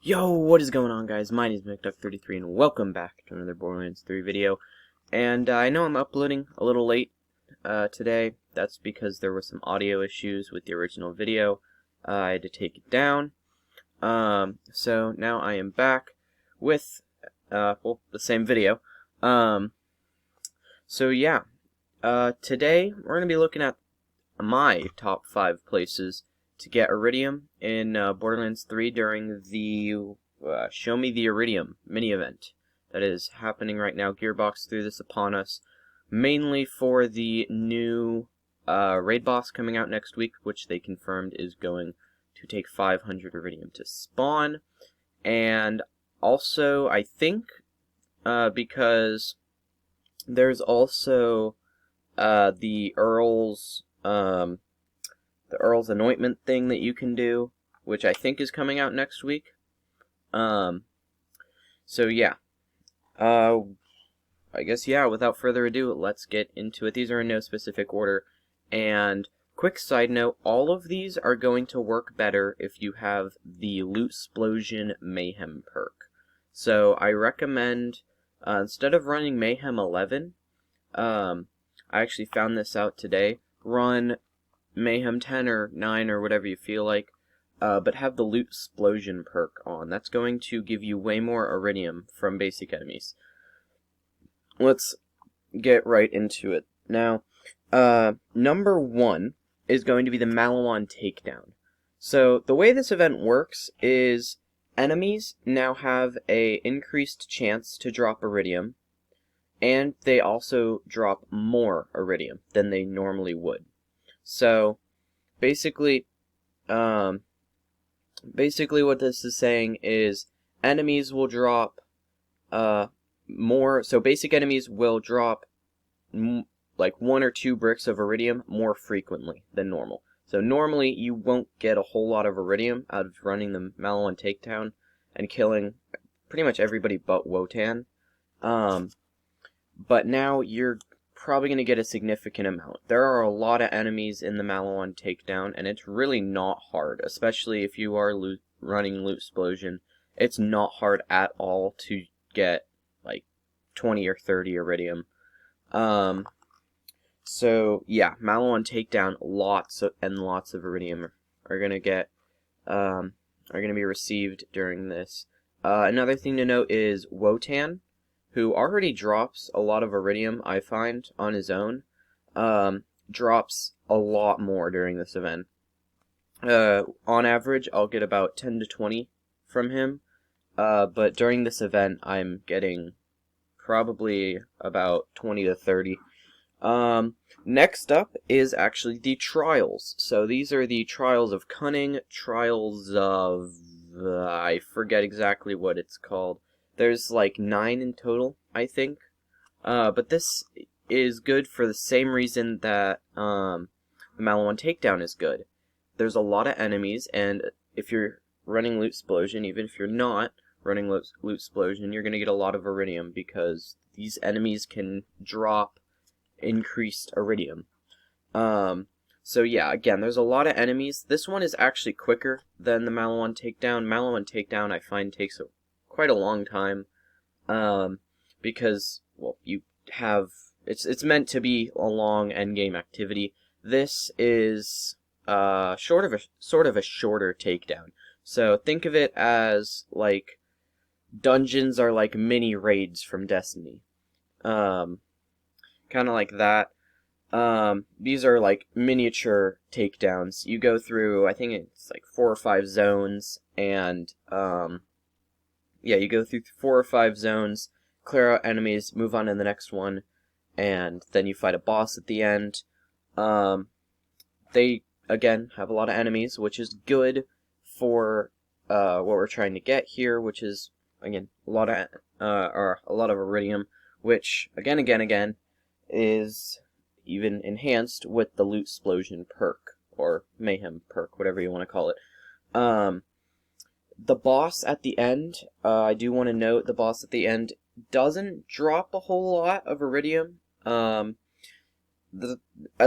Yo, what is going on, guys? My name is McDuck33 and welcome back to another Borderlands 3 video. And I know I'm uploading a little late today. That's because there were some audio issues with the original video. I had to take it down. So now I am back with, well, the same video. So yeah, today we're going to be looking at my top 5 places to get Eridium in Borderlands 3 during the Show Me the Eridium mini-event that is happening right now. Gearbox threw this upon us, mainly for the new raid boss coming out next week, which they confirmed is going to take 500 Eridium to spawn. And also, I think, because there's also the Earl's anointment thing that you can do, which I think is coming out next week. So yeah. I guess, yeah, without further ado, let's get into it. These are in no specific order. And quick side note, all of these are going to work better if you have the Loot Explosion Mayhem perk. So I recommend, instead of running Mayhem 11, I actually found this out today, run Mayhem 10 or 9 or whatever you feel like, but have the Loot Explosion perk on. That's going to give you way more Eridium from basic enemies. Let's get right into it. Now, number 1 is going to be the Maliwan Takedown. So, the way this event works is enemies now have a increased chance to drop Eridium, and they also drop more Eridium than they normally would. So, basically what this is saying is enemies will drop more. So basic enemies will drop like 1 or 2 bricks of Eridium more frequently than normal. So normally you won't get a whole lot of Eridium out of running the Maliwan Takedown and killing pretty much everybody but Wotan. But now you're probably going to get a significant amount. There are a lot of enemies in the Maliwan Takedown, and it's really not hard, especially if you are running Loot Explosion. It's not hard at all to get like 20 or 30 Eridium. So yeah, Maliwan Takedown, lots and lots of Eridium are gonna be received during this. Another thing to note is Wotan, who already drops a lot of Eridium, I find, on his own, drops a lot more during this event. On average, I'll get about 10 to 20 from him, but during this event, I'm getting probably about 20 to 30. Next up is actually the Trials. So these are the Trials of Cunning, Trials of... I forget exactly what it's called. There's like 9 in total, I think. But this is good for the same reason that the Maliwan Takedown is good. There's a lot of enemies, and if you're running Loot Explosion, even if you're not running Loot Explosion, you're going to get a lot of Eridium because these enemies can drop increased Eridium. So yeah, again, there's a lot of enemies. This one is actually quicker than the Maliwan Takedown. Maliwan Takedown, I find, takes quite a long time, because, well, you have, it's meant to be a long endgame activity. This is sort of a shorter takedown. So think of it as like dungeons are like mini raids from Destiny, kind of like that. These are like miniature takedowns. You go through, I think it's like 4 or 5 zones, and yeah, you go through 4 or 5 zones, clear out enemies, move on to the next one, and then you fight a boss at the end. They, again, have a lot of enemies, which is good for what we're trying to get here, which is, again, a lot of Eridium, which, again, is even enhanced with the Loot Explosion perk, or Mayhem perk, whatever you want to call it. The boss at the end, I do want to note, the boss at the end doesn't drop a whole lot of Eridium. At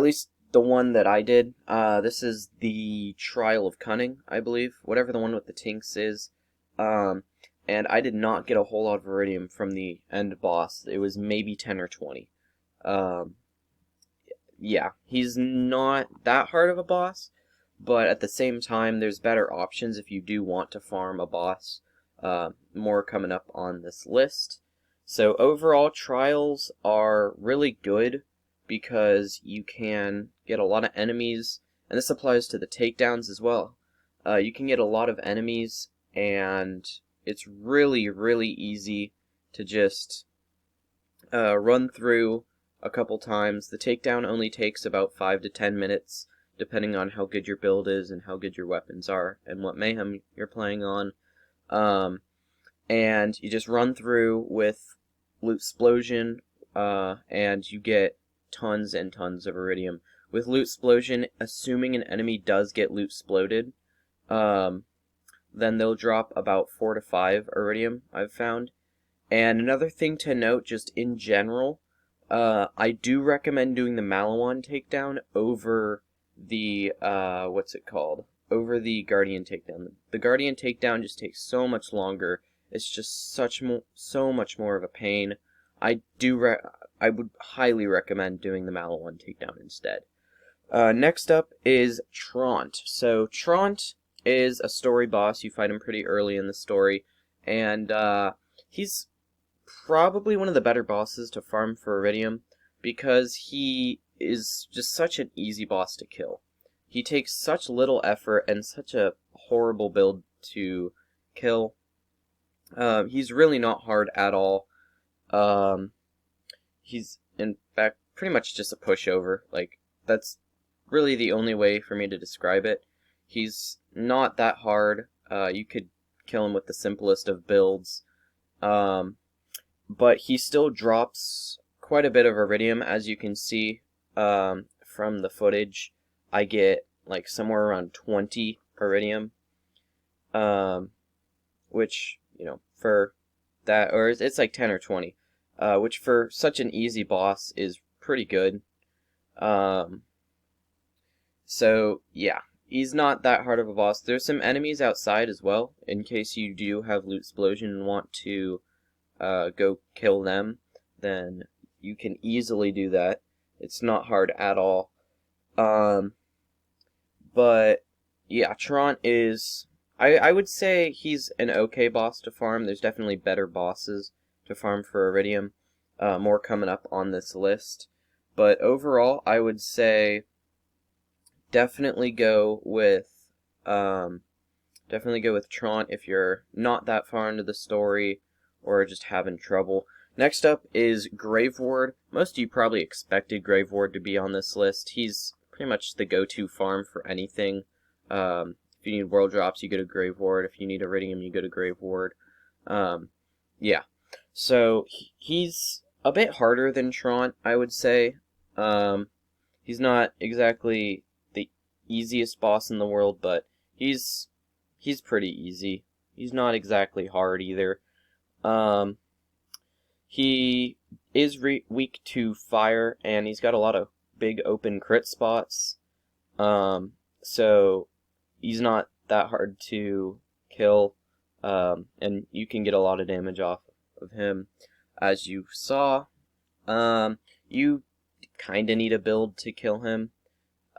least the one that I did. This is the Trial of Cunning, I believe. Whatever the one with the Tinks is. And I did not get a whole lot of Iridium from the end boss. It was maybe 10 or 20. Um, yeah, he's not that hard of a boss, but at the same time, there's better options if you do want to farm a boss. More coming up on this list. So overall, trials are really good because you can get a lot of enemies, and this applies to the takedowns as well. You can get a lot of enemies, and it's really, really easy to just run through a couple times. The takedown only takes about 5 to 10 minutes, depending on how good your build is and how good your weapons are and what mayhem you're playing on. And you just run through with Loot Explosion, and you get tons and tons of Iridium. With Loot Explosion, assuming an enemy does get Loot Exploded, then they'll drop about 4 to 5 Iridium, I've found. And another thing to note, just in general, I do recommend doing the Malawan takedown over the, what's it called? Over the Guardian takedown. The Guardian takedown just takes so much longer. It's just so much more of a pain. I would highly recommend doing the Malawan takedown instead. Next up is Traunt. So Traunt is a story boss. You fight him pretty early in the story, and he's probably one of the better bosses to farm for Eridium because he is just such an easy boss to kill. He takes such little effort and such a horrible build to kill. He's really not hard at all. He's, in fact, pretty much just a pushover. Like, that's really the only way for me to describe it. He's not that hard. You could kill him with the simplest of builds. But he still drops quite a bit of Iridium, as you can see from the footage. I get like somewhere around 20 Iridium, which, you know, for that, or it's like 10 or 20, which for such an easy boss is pretty good. So yeah, he's not that hard of a boss. There's some enemies outside as well, in case you do have Loot Explosion and want to go kill them, then you can easily do that. It's not hard at all. But yeah, Traunt is, I would say he's an okay boss to farm. There's definitely better bosses to farm for Eridium. More coming up on this list. But overall, I would say definitely go with Traunt if you're not that far into the story or just having trouble. Next up is Grave Ward. Most of you probably expected Grave Ward to be on this list. He's pretty much the go-to farm for anything. If you need world drops, you go to Grave Ward. If you need Iridium, you go to Grave Ward. Yeah. So he's a bit harder than Traunt, I would say. He's not exactly the easiest boss in the world, but he's pretty easy. He's not exactly hard either. He is weak to fire, and he's got a lot of big open crit spots. So he's not that hard to kill, and you can get a lot of damage off of him. As you saw, you kind of need a build to kill him,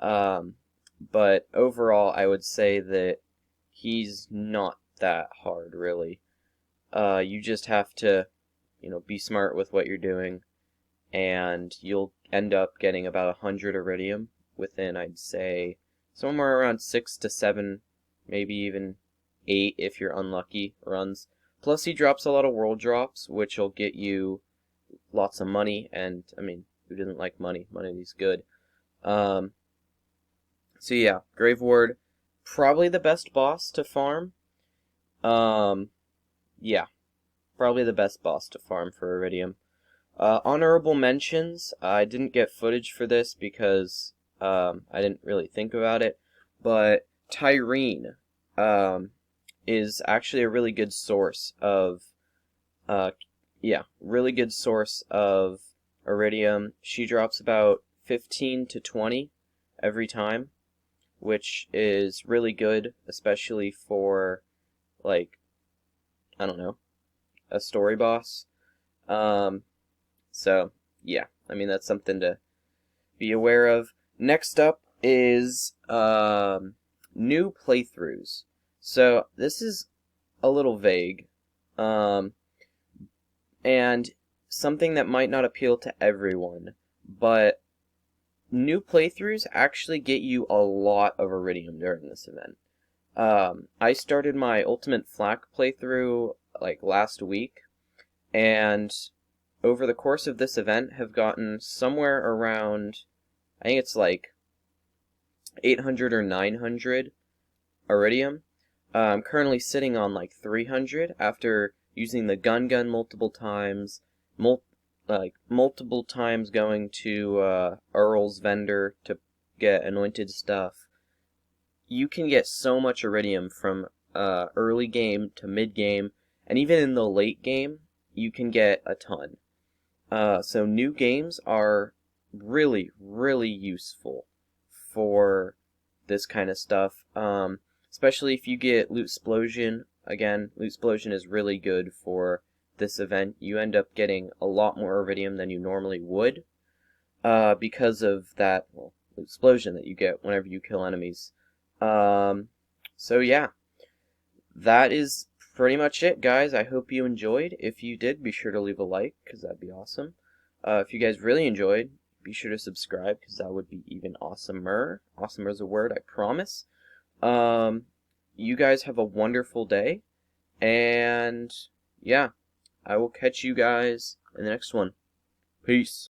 but overall I would say that he's not that hard, really. You just have to, be smart with what you're doing, and you'll end up getting about 100 Iridium within, I'd say, somewhere around 6 to 7, maybe even 8 if you're unlucky runs. Plus he drops a lot of world drops, which will get you lots of money, and, I mean, who didn't like money? Money's good. So yeah, Grave Ward, probably the best boss to farm. Yeah, probably the best boss to farm for Eridium. Honorable mentions, I didn't get footage for this because I didn't really think about it, but Tyrene is actually a really good source of, really good source of Eridium. She drops about 15 to 20 every time, which is really good, especially for, like, I don't know, a story boss. So yeah, I mean that's something to be aware of. Next up is new playthroughs. So this is a little vague, and something that might not appeal to everyone, but new playthroughs actually get you a lot of Iridium during this event. I started my Ultimate Flak playthrough like last week, and over the course of this event have gotten somewhere around, I think it's like 800 or 900 Iridium. I'm currently sitting on like 300 after using the gun multiple times, multiple times going to Earl's vendor to get anointed stuff. You can get so much Iridium from early game to mid game, and even in the late game, you can get a ton. So new games are really, really useful for this kind of stuff. Especially if you get Loot Explosion. Again, Loot Explosion is really good for this event. You end up getting a lot more Iridium than you normally would because of that Loot Explosion that you get whenever you kill enemies. So yeah, that is pretty much it, guys. I hope you enjoyed. If you did, be sure to leave a like, because that'd be awesome. If you guys really enjoyed, be sure to subscribe, because that would be even awesomer. Awesomer is a word, I promise. You guys have a wonderful day, and yeah, I will catch you guys in the next one. Peace.